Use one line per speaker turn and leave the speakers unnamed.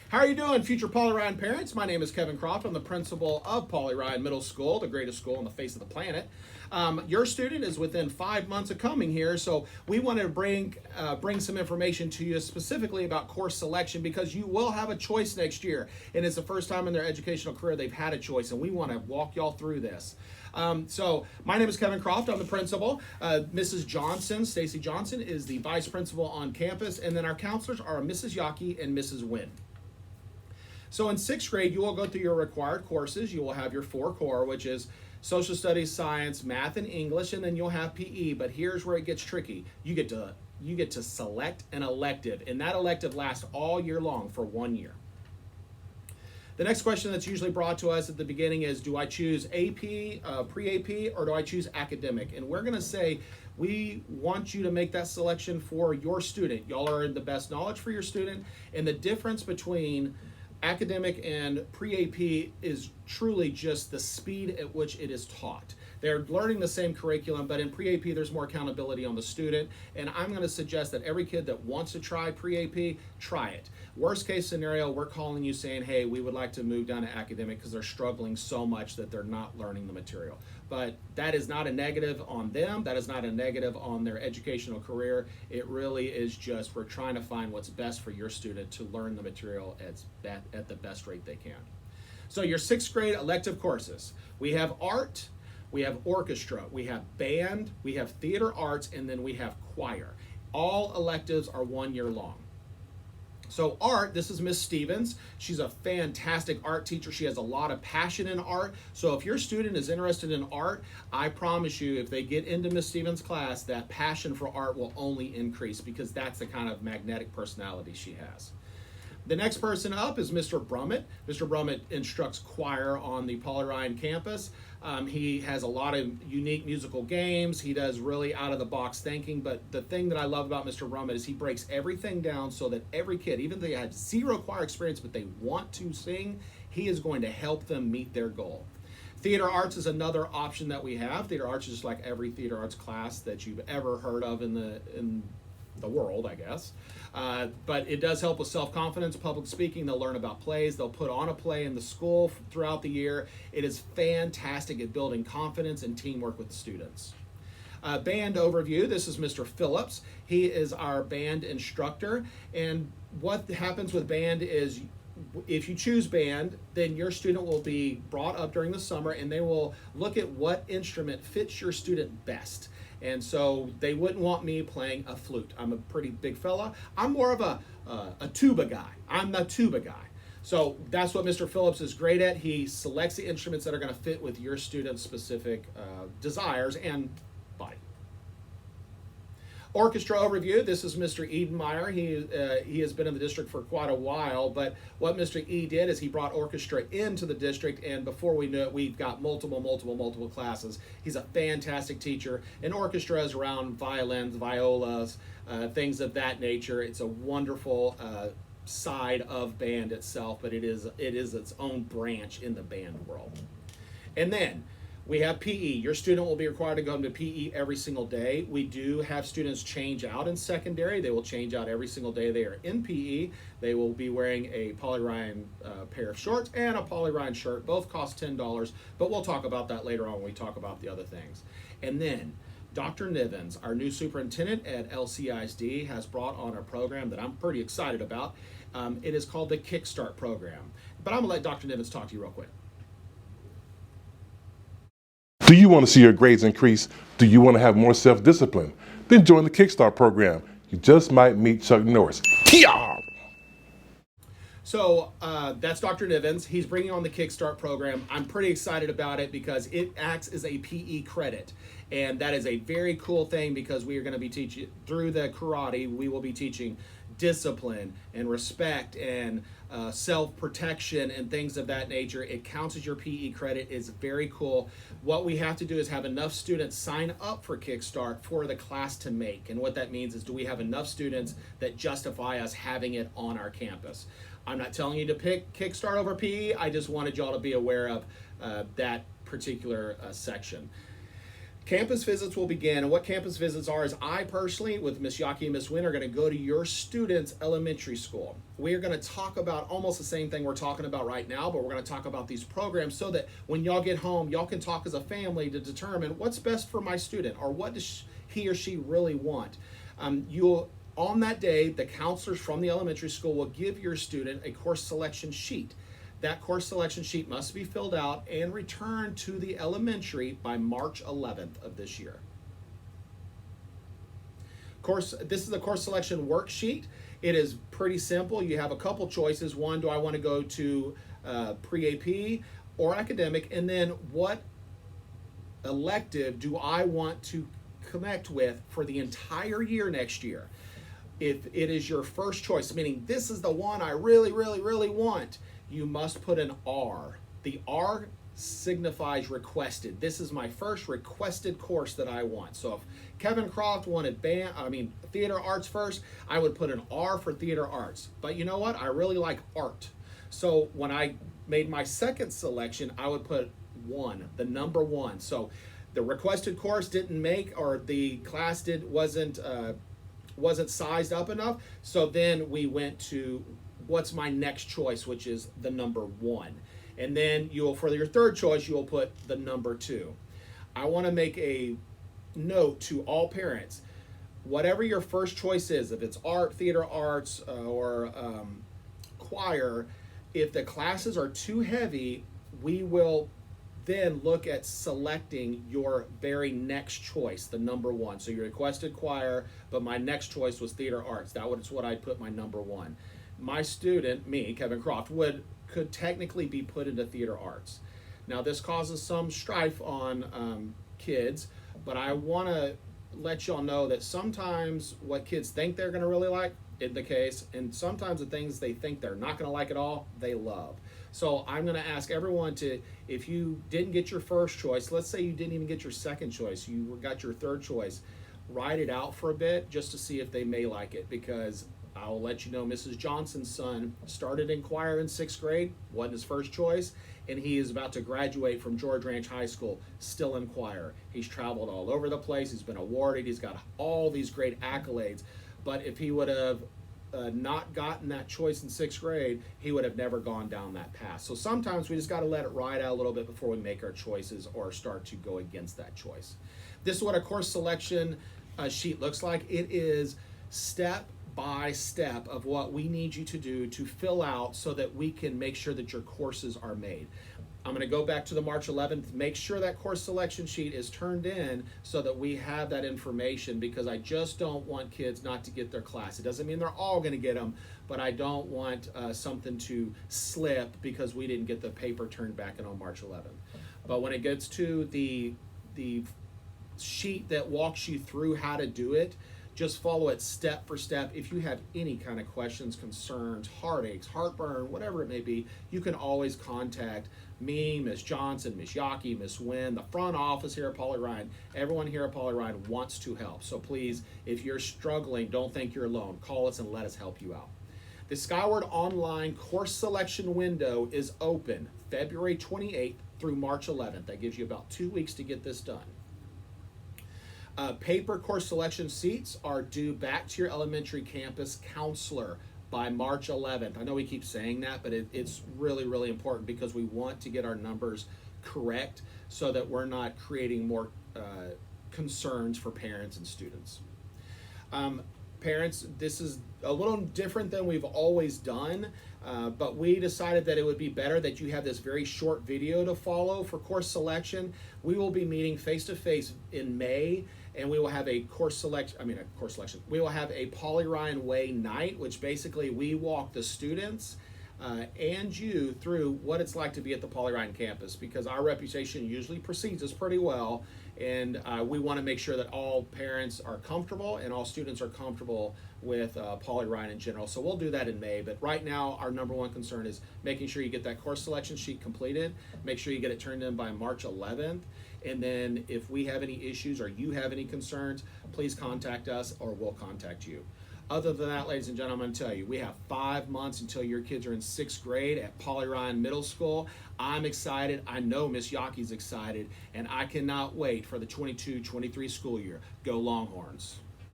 How are you doing, future Polly Ryan parents? My name is Kevin Croft. I'm the principal of Polly Ryan Middle School, the greatest school on the face of the planet. Your student is within 5 months of coming here, so we wanted to bring some information to you specifically about course selection because you will have a choice next year, and it's the first time in their educational career they've had a choice, and we want to walk y'all through this. So my name is Kevin Croft. I'm the principal. Mrs. Johnson, Stacy Johnson, is the vice principal on campus, and then our counselors are Mrs. Yockey and Mrs. Wynn. So in 6th grade, you will go through your required courses. You will have your 4 core, which is social studies, science, math, and English, and then you'll have PE. But here's where it gets tricky. You get to select an elective, and that elective lasts all year long for 1 year. The next question that's usually brought to us at the beginning is, do I choose AP, pre-AP, or do I choose academic? And we're going to say we want you to make that selection for your student. Y'all are in the best knowledge for your student, and the difference between academic and pre-AP is truly just the speed at which it is taught. They're learning the same curriculum, but in pre-AP there's more accountability on the student, and I'm going to suggest that every kid that wants to try pre-AP, try it. Worst case scenario, we're calling you saying, hey, we would like to move down to academic because they're struggling so much that they're not learning the material. But that is not a negative on them. That is not a negative on their educational career. It really is just we're trying to find what's best for your student to learn the material at the best rate they can. So your 6th grade elective courses. We have art, we have orchestra, we have band, we have theater arts, and then we have choir. All electives are 1 year long. So art, this is Miss Stevens. She's a fantastic art teacher. She has a lot of passion in art. So if your student is interested in art, I promise you, if they get into Miss Stevens' class, that passion for art will only increase because that's the kind of magnetic personality she has. The next person up is Mr. Brummett. Mr. Brummett instructs choir on the Polly Ryan campus. He has a lot of unique musical games. He does really out-of-the-box thinking, but the thing that I love about Mr. Brummett is he breaks everything down so that every kid, even if they have 0 choir experience but they want to sing, he is going to help them meet their goal. Theater arts is another option that we have. Theater arts is just like every theater arts class that you've ever heard of in the world, I guess. But it does help with self-confidence, public speaking. They'll learn about plays. They'll put on a play in the school throughout the year. It is fantastic at building confidence and teamwork with the students. Band overview, this is Mr. Phillips. He is our band instructor. And what happens with band is if you choose band, then your student will be brought up during the summer and they will look at what instrument fits your student best. And so they wouldn't want me playing a flute. I'm a pretty big fella. I'm more of a tuba guy. I'm the tuba guy. So that's what Mr. Phillips is great at. He selects the instruments that are going to fit with your student's specific desires and body. Orchestra overview, this is Mr. Edenmeyer. He has been in the district for quite a while, but what Mr. E did is he brought orchestra into the district, and before we knew it, we've got multiple classes. He's a fantastic teacher, and orchestra is around violins, violas, things of that nature. It's a wonderful side of band itself, but it is its own branch in the band world. And then we have PE. Your student will be required to go into PE every single day. We do have students change out in secondary. They will change out every single day they are in PE. They will be wearing a Polly Ryan pair of shorts and a Polly Ryan shirt. Both cost $10, but we'll talk about that later on when we talk about the other things. And then Dr. Nivens, our new superintendent at LCISD, has brought on a program that I'm pretty excited about. It is called the Kickstart program. But I'm going to let Dr. Nivens talk to you real quick.
Do you want to see your grades increase? Do you want to have more self-discipline? Then join the Kickstart program. You just might meet Chuck Norris.
So that's Dr. Nivens. He's bringing on the Kickstart program. I'm pretty excited about it because it acts as a PE credit. And that is a very cool thing because we are going to be teaching, through the karate, we will be teaching discipline and respect and self-protection and things of that nature. It counts as your PE credit. It's very cool. What we have to do is have enough students sign up for Kickstart for the class to make. And what that means is, do we have enough students that justify us having it on our campus? I'm not telling you to pick Kickstart over PE. I just wanted y'all to be aware of that particular section. Campus visits will begin, and what campus visits are is I personally, with Miss Yaki and Miss Wynn, are going to go to your student's elementary school. We are going to talk about almost the same thing we're talking about right now, but we're going to talk about these programs so that when y'all get home, y'all can talk as a family to determine what's best for my student or what does he or she really want. You'll on that day, the counselors from the elementary school will give your student a course selection sheet. That course selection sheet must be filled out and returned to the elementary by March 11th of this year. This is a course selection worksheet. It is pretty simple. You have a couple choices. One, do I want to go to PreAP or academic? And then what elective do I want to connect with for the entire year next year? If it is your first choice, meaning this is the one I really, really, really want, you must put an R. The R signifies requested. This is my first requested course that I want. So if Kevin Croft wanted theater arts first, I would put an R for theater arts. But you know what? I really like art. So when I made my second selection, I would put 1, the number 1. So the requested course didn't make, or the class wasn't sized up enough. So then we went to what's my next choice, which is the number 1. And then for your third choice, you'll put the number 2. I want to make a note to all parents. Whatever your first choice is, if it's art, theater arts, or choir, if the classes are too heavy, we will then look at selecting your very next choice, the number 1. So you requested choir, but my next choice was theater arts. That was what I put my number 1. My student, me, Kevin Croft, could technically be put into theater arts. Now this causes some strife on kids, but I want to let y'all know that sometimes what kids think they're going to really like is the case, and sometimes the things they think they're not going to like at all, they love. So I'm going to ask everyone to, if you didn't get your first choice, let's say you didn't even get your second choice, you got your third choice, write it out for a bit just to see if they may like it, because I'll let you know Mrs. Johnson's son started in choir in 6th grade, wasn't his first choice, and he is about to graduate from George Ranch High School, still in choir. He's traveled all over the place, he's been awarded, he's got all these great accolades, but if he would have not gotten that choice in 6th grade, he would have never gone down that path. So sometimes we just got to let it ride out a little bit before we make our choices or start to go against that choice. This is what a course selection sheet looks like. It is step by step of what we need you to do to fill out so that we can make sure that your courses are made. I'm going to go back to the March 11th, make sure that course selection sheet is turned in so that we have that information, because I just don't want kids not to get their class. It doesn't mean they're all going to get them, but I don't want something to slip because we didn't get the paper turned back in on March 11th. But when it gets to the sheet that walks you through how to do it, just follow it step for step. If you have any kind of questions, concerns, heartaches, heartburn, whatever it may be, you can always contact me, Miss Johnson, Miss Yaki, Miss Wynn, the front office here at Poly Ryan. Everyone here at Poly Ryan wants to help. So please, if you're struggling, don't think you're alone. Call us and let us help you out. The Skyward Online course selection window is open February 28th through March 11th. That gives you about 2 weeks to get this done. Paper course selection seats are due back to your elementary campus counselor by March 11th. I know we keep saying that, but it's really, really important because we want to get our numbers correct so that we're not creating more concerns for parents and students. Parents, this is a little different than we've always done, but we decided that it would be better that you have this very short video to follow for course selection. We will be meeting face-to-face in May, and we will have a course selection. We will have a Poly Ryan Way night, which basically we walk the students and you through what it's like to be at the Poly Ryan campus, because our reputation usually precedes us pretty well, and we want to make sure that all parents are comfortable and all students are comfortable with Poly Ryan in general. So we'll do that in May, but right now our number one concern is making sure you get that course selection sheet completed, make sure you get it turned in by March 11th, and then if we have any issues or you have any concerns, please contact us or we'll contact you. Other than that, ladies and gentlemen, I'm going to tell you, we have 5 months until your kids are in 6th grade at Poly Ryan Middle School. I'm excited. I know Miss Yaki's excited, and I cannot wait for the 22-23 school year. Go Longhorns.